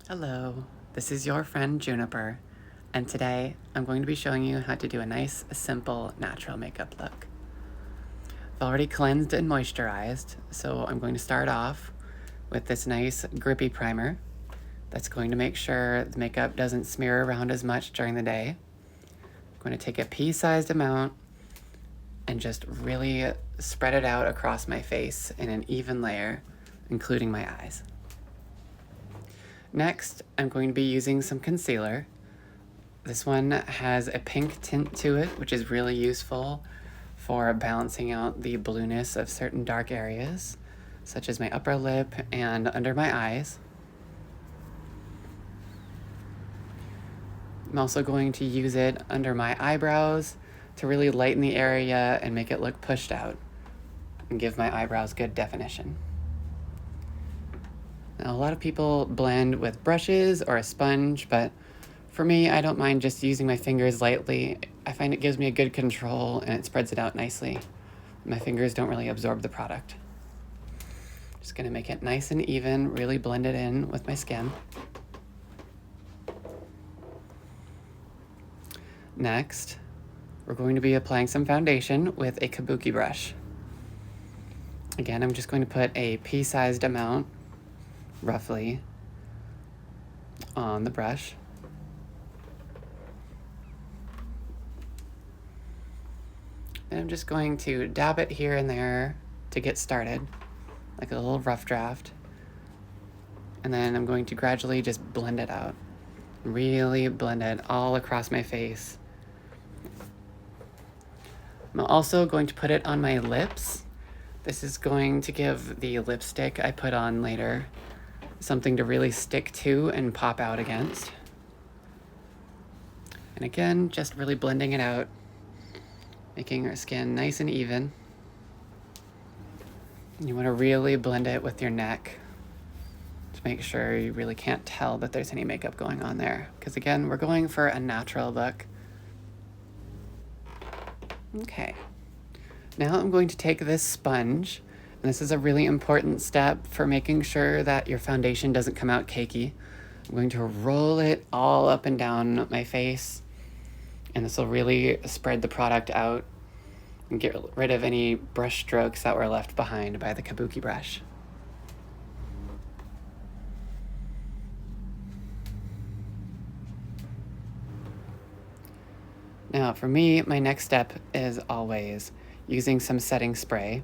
Hello, this is your friend Juniper, and today I'm going to be showing you how to do a nice, simple, natural makeup look. I've already cleansed and moisturized, so I'm going to start off with this nice grippy primer that's going to make sure the makeup doesn't smear around as much during the day. I'm going to take a pea-sized amount and just really spread it out across my face in an even layer, including my eyes. Next, I'm going to be using some concealer. This one has a pink tint to it, which is really useful for balancing out the blueness of certain dark areas, such as my upper lip and under my eyes. I'm also going to use it under my eyebrows to really lighten the area and make it look pushed out and give my eyebrows good definition. Now, a lot of people blend with brushes or a sponge, but for me, I don't mind just using my fingers lightly. I find it gives me a good control and it spreads it out nicely. My fingers don't really absorb the product. Just gonna make it nice and even, really blend it in with my skin. Next, we're going to be applying some foundation with a kabuki brush. Again, I'm just going to put a pea-sized amount, roughly, on the brush. And I'm just going to dab it here and there to get started, like a little rough draft. And then I'm going to gradually just blend it out. Really blend it all across my face. I'm also going to put it on my lips. This is going to give the lipstick I put on later something to really stick to and pop out against. And again, just really blending it out, making our skin nice and even. You want to really blend it with your neck to make sure you really can't tell that there's any makeup going on there. Because again, we're going for a natural look. Okay. Now I'm going to take this sponge, and this is a really important step for making sure that your foundation doesn't come out cakey. I'm going to roll it all up and down my face, and this will really spread the product out and get rid of any brush strokes that were left behind by the kabuki brush. Now, for me, my next step is always using some setting spray.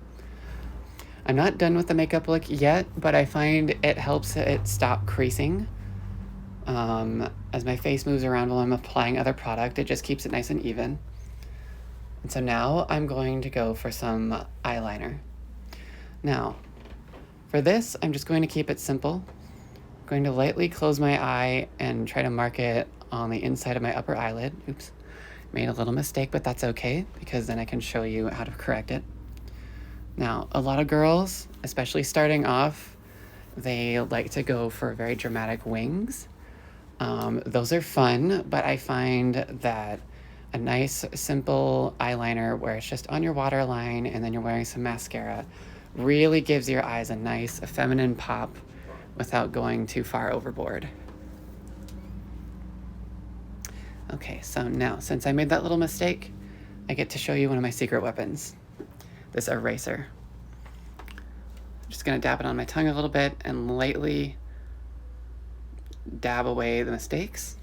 I'm not done with the makeup look yet, but I find it helps it stop creasing. As my face moves around while I'm applying other product, it just keeps it nice and even. And so now I'm going to go for some eyeliner. Now, for this, I'm just going to keep it simple. I'm going to lightly close my eye and try to mark it on the inside of my upper eyelid. Oops, made a little mistake, but that's okay because then I can show you how to correct it. Now, a lot of girls, especially starting off, they like to go for very dramatic wings. Those are fun, but I find that a nice, simple eyeliner where it's just on your waterline and then you're wearing some mascara really gives your eyes a nice, feminine pop without going too far overboard. Okay, so now, since I made that little mistake, I get to show you one of my secret weapons, this eraser. I'm just gonna dab it on my tongue a little bit and lightly dab away the mistakes.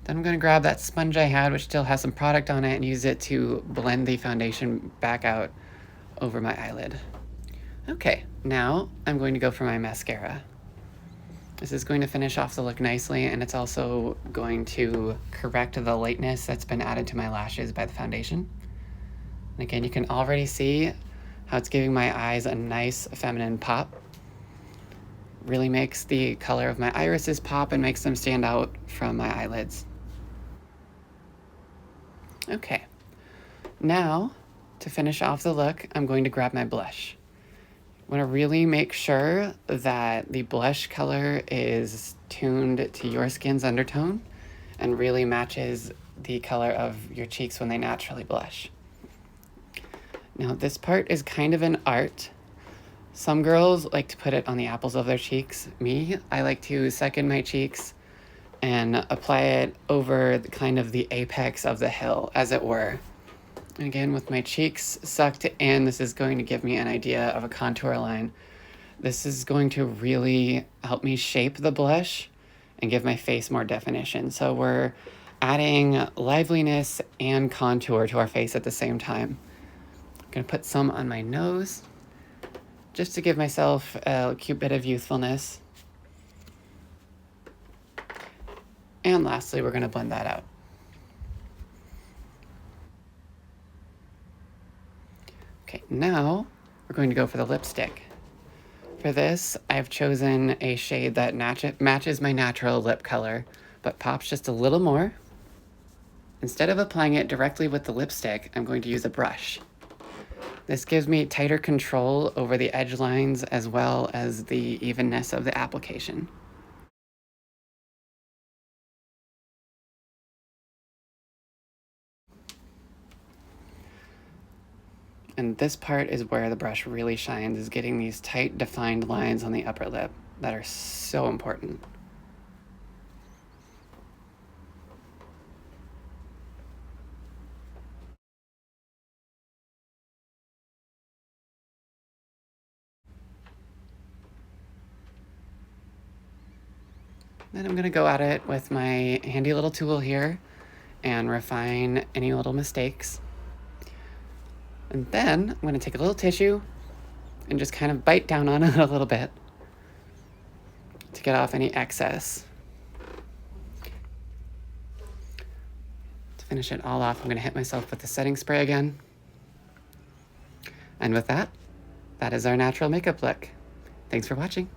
Then I'm gonna grab that sponge I had, which still has some product on it, and use it to blend the foundation back out over my eyelid. Okay, now I'm going to go for my mascara. This is going to finish off the look nicely, and it's also going to correct the lightness that's been added to my lashes by the foundation. And again, you can already see how it's giving my eyes a nice feminine pop. Really makes the color of my irises pop and makes them stand out from my eyelids. Okay, now to finish off the look, I'm going to grab my blush. I want to really make sure that the blush color is tuned to your skin's undertone and really matches the color of your cheeks when they naturally blush. Now, this part is kind of an art, Some girls like to put it on the apples of their cheeks. Me, I like to second my cheeks and apply it over kind of the apex of the hill, as it were. And again, with my cheeks sucked in, this is going to give me an idea of a contour line. This is going to really help me shape the blush and give my face more definition. So we're adding liveliness and contour to our face at the same time. I'm gonna put some on my nose just to give myself a cute bit of youthfulness. And lastly, we're gonna blend that out. Okay, now we're going to go for the lipstick. For this, I've chosen a shade that matches my natural lip color, but pops just a little more. Instead of applying it directly with the lipstick, I'm going to use a brush. This gives me tighter control over the edge lines as well as the evenness of the application. And this part is where the brush really shines, is getting these tight, defined lines on the upper lip that are so important. Then I'm gonna go at it with my handy little tool here and refine any little mistakes. And then I'm gonna take a little tissue and just kind of bite down on it a little bit to get off any excess. To finish it all off, I'm gonna hit myself with the setting spray again. And with that, that is our natural makeup look. Thanks for watching.